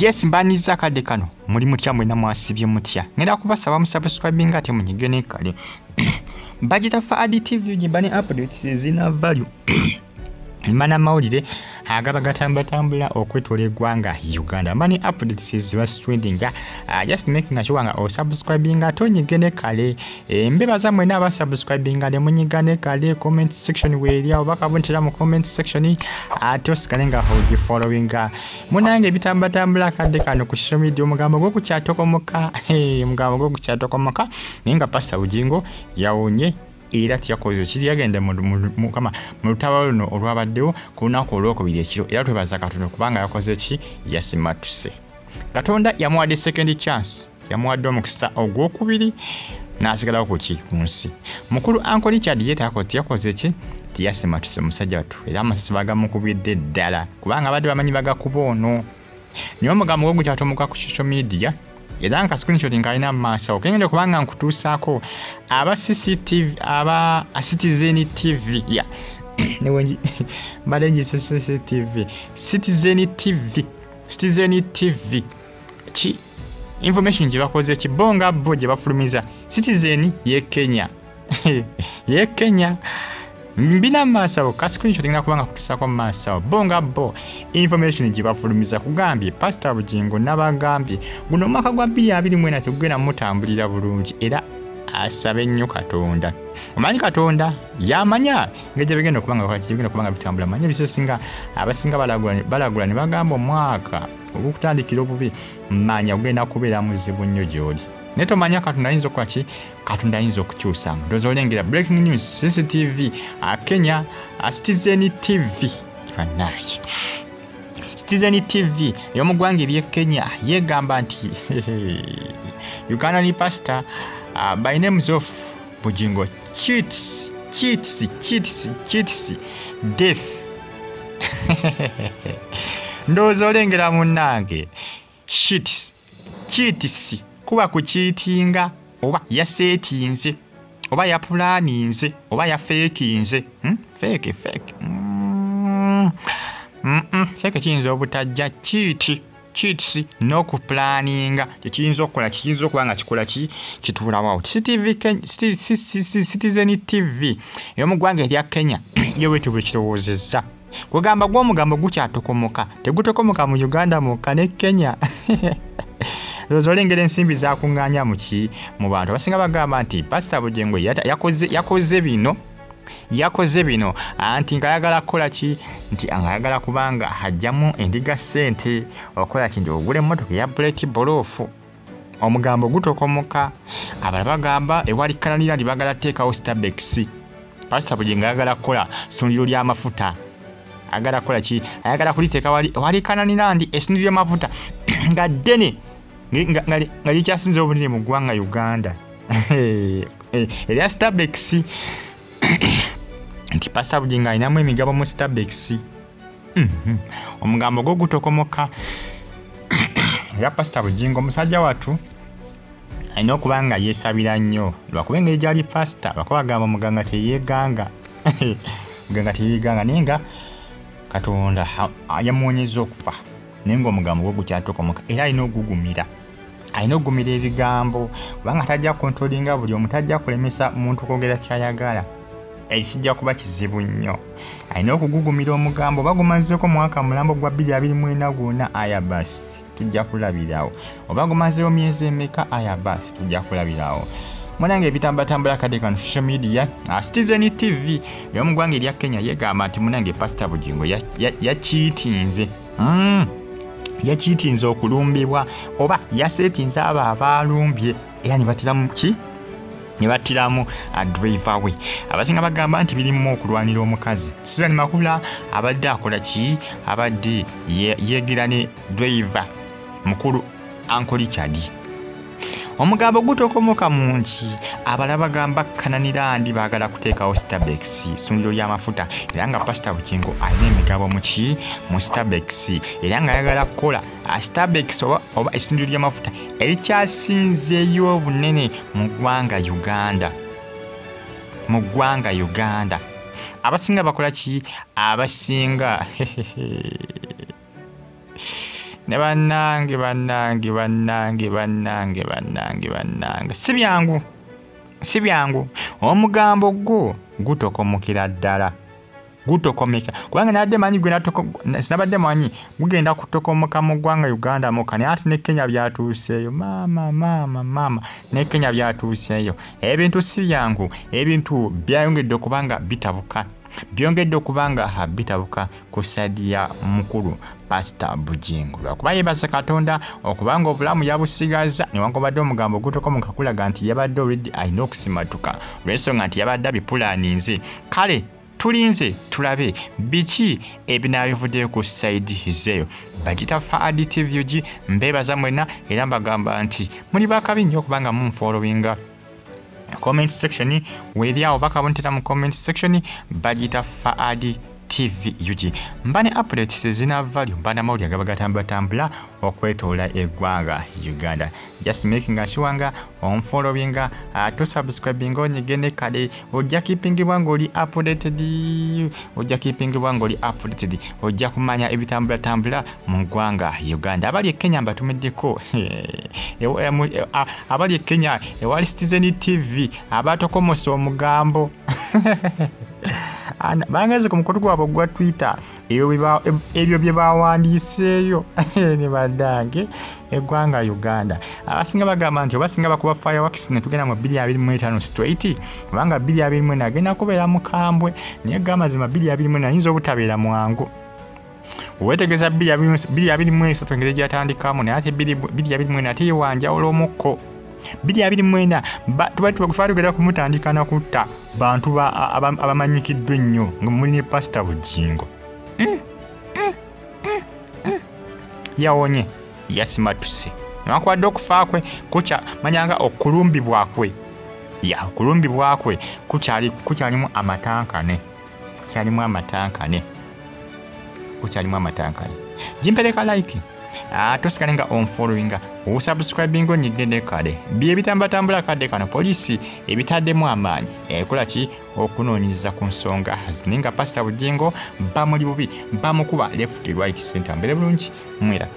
Yes mbaniza kade kano muri mutya mwena mwasibye mutya ngenda kubasaba mu subscribing ate munyigene kale Bagita fa additive jimbani updates zina value Mana mawulire agaba gatambula okwetwala eggwanga Uganda mbani updates ziba trending just making sure nga o subscribing atonyigene kale mbeba za mwena aba subscribing ale munyigane kale comment section weria obaka bontera mu comment section atosikalenga hoji following munange bitambula kade kano ku social media omugambo gwo kukyatokomoka omugambo gwo kukyatokomoka ninga Pastor Bugingo yawonye era tiyakoze kiri yagenda mu kama mu lutalo luno olwabaddewo ku lunaku olwokubiri ekiro era twebaza Katonda kubanga yakoze ki yasimatuse Katonda yamuwadde second chance yamuwadde omukisa ogwokubiri n'asigalawo ku ki ku nsi mukulu Uncle Richard yakoze ki tiyasimatuse musajja watu era amasasi bagamukubidde ddala kubanga abadde bamanyi bagakuba ono niyo omugambo gwo gukyatomuka ku social media era nka screenshot ngayina maaso okengende kubanga nkutuusaako aba CCTV aba Citizen TV ya newenji badenji CCTV Citizen TV chi information je bakoze kibonga bo je bafulumiza Citizen ye Kenya ye Kenya mbina maaso ka screenshot ngina kubanga kutuusaako maaso bonga bo information je bafulumiza kugambye Pastor Bugingo nabagambye guno mwaka gwa 2024 tugenda mutambulira bulungi era asabe nnyo Katonda omanyi Katonda yamanya ngeje bigenda kubanga bitambula manya bisesinga abasinga balagula ne bagamba omwaka okutandikira obubi manya ugenda kubeera muzibu nnyo gyoli neto manya Katonda ayinza okukola ki Katonda ayinza okukyusa ndozo olengera breaking news CCTV Kenya Citizen TV fanayi Citizen TV y'omugwanga erye Kenya yegamba nti Uganda ni pastor by names of Bugingo cheats death ndozo olengera munange cheats kuba kuchitinga oba yasetinze oba ya planinze oba ya fakinze fake fake chinzo obutajja cheats no ku planninga kiyinza okukola kiyinza okubanga kikola kitulawo Citizen TV ey'omugwanga erya Kenya yewetu bwe kirowoozezza kugamba gw'omugambo gukyatokomoka tegutokomoka mu Uganda mukka ne Kenya Rozolengera ensimbi zakuŋŋaanya mu bantu abasinga bagamba nti Pastor Bugingo yakoze bino anti ngayagala kukola ki nti angayagala kubanga hajjamu endiga ssente okola ki nti ogule emmotoka ya bullet bolofu omugambo gutokomoka abalala bagamba ewali kananira libagala teekawo Starbucks Pastor Bugingo ayagala kukola ssundiro ly'amafuta ayagala kukola ki ayagala kuliteeka wali kananira ndi essundiro ly'amafuta nga ddene nga likyasinze obunene mu ggwanga Uganda erya Starbucks nti Pastor Bugingo ayinamu emigabo mu Starbucks omugambo gwo gutokomoka era Pastor Bugingo omusajja watu alina okuba nga yeesabira nnyo lwakuba engeri gyali pastor lwakuba bagamba omuganga teyeeganga naye nga Katonda yamuwonyeza okufa naye ng'omugambo gwo gukyatokomoka era alina ogugumira ebigambo kubanga tajja kontrolinga buli omu tajja kulemesa muntu kwogera kyayagala ekijja kuba kizibu nnyo alina okugugumira omugambo oba gumazeeko mwaka mulambo gwa 2024 gwonna aya basi tujja kulabirawo oba gumazeewo myezi emeka aya basi tujja kulabirawo munange ebitambatambula kade kano social media Citizen TV ey'omugwanga erya Kenya yegamba nti munange Pastor Bugingo yakiitinze okulumbibwa oba yaseetinze abo abalumbye era ne batiramu driver we abasinga bagamba nti birimu okulwanira omukazi Susan Makula abadde akola ki abadde yegira ne driver mukulu Uncle Richard omugambo gutokomoka mungi abalala bagamba kananira andi baagala kuteekawo Starbucks ssundiro ly'amafuta era nga Pastor Bugingo alina emigabo mu Starbucks era nga ayagala kukola Starbucks oba essundiro ly'amafuta erikyasinzeeyo obunene mu ggwanga Uganda abasinga bakola ki abasinga ne bannange si byangu omugambo gwo gutokomokera ddala gutokomeka kubanga nadde manyi gwe sinabadde manyi gugenda kutokomoka mu ggwanga Uganda mukani ati ne Kenya byatuuseeyo mama ne Kenya byatuuseeyo ebintu si byangu ebintu byayongedde okubanga bitabuka bitabuka ku side ya mukulu Pastor Bugingo lwakuba yeebase Katonda okubanga obulamu yabusigaza newankubadde omugambo gutokomoka kulaga nti yabadde already alina okusimatuka olw'ensonga nti yabadde abipulaaninze kale tulinze tulabe biki ebinaabivuddeyo ku side zeeyo bagita Faadi TV mbeebaza mwena era mbagamba nti muli bakabi nnyo okubanga munfollowinga comment section weeri awo bakabontera mu comment section bagita Faadi TV mbane updates zinavaayo mbana mawulire agaba gatambulatambula okwetoola eggwanga Uganda just making sure nga onfollowinga to subscribing onyigene kale ojja keepingibwa ng'oli updated ojja kumanya ebitambula mu ggwanga Uganda abali e Kenya mbatumiddeko abali e Kenya ewali Citizen TV abatokomosa omugambo bangeze ku mukono gwabwe gwa Twitter ebyo bye bawandiiseeyo ne baddange eggwanga Uganda abasinga bagamba nti obasinga bakuba fireworks ne tugenda mu 2025 straight kubanga 2024 agenda kubeera mukambwe naye gamazima 2024 ayinza obutabeera mwangu wetegeza 2023 ngeri gyatandikamu naye ate 2024 ate yewanjawulo omukko 2024 tugenda kumutandika na kutta bantu abamanyikiddwa ennyo nga muli ne Pastor Bugingo yawonye yasimatuse newankubadde okufa kwe manyanga okulumbibwa kwe kukyalimu amatankane jimpereka like tosigale nga onfollowinga osubscribing onyigende kale bye bitambatambula kadde kano poliisi ebitaddemu amaanyi ekola ki okunoonyereza ku nsonga zininga Pastor Bugingo bamuli bubi bamukuba left right center mbere bulungi mwera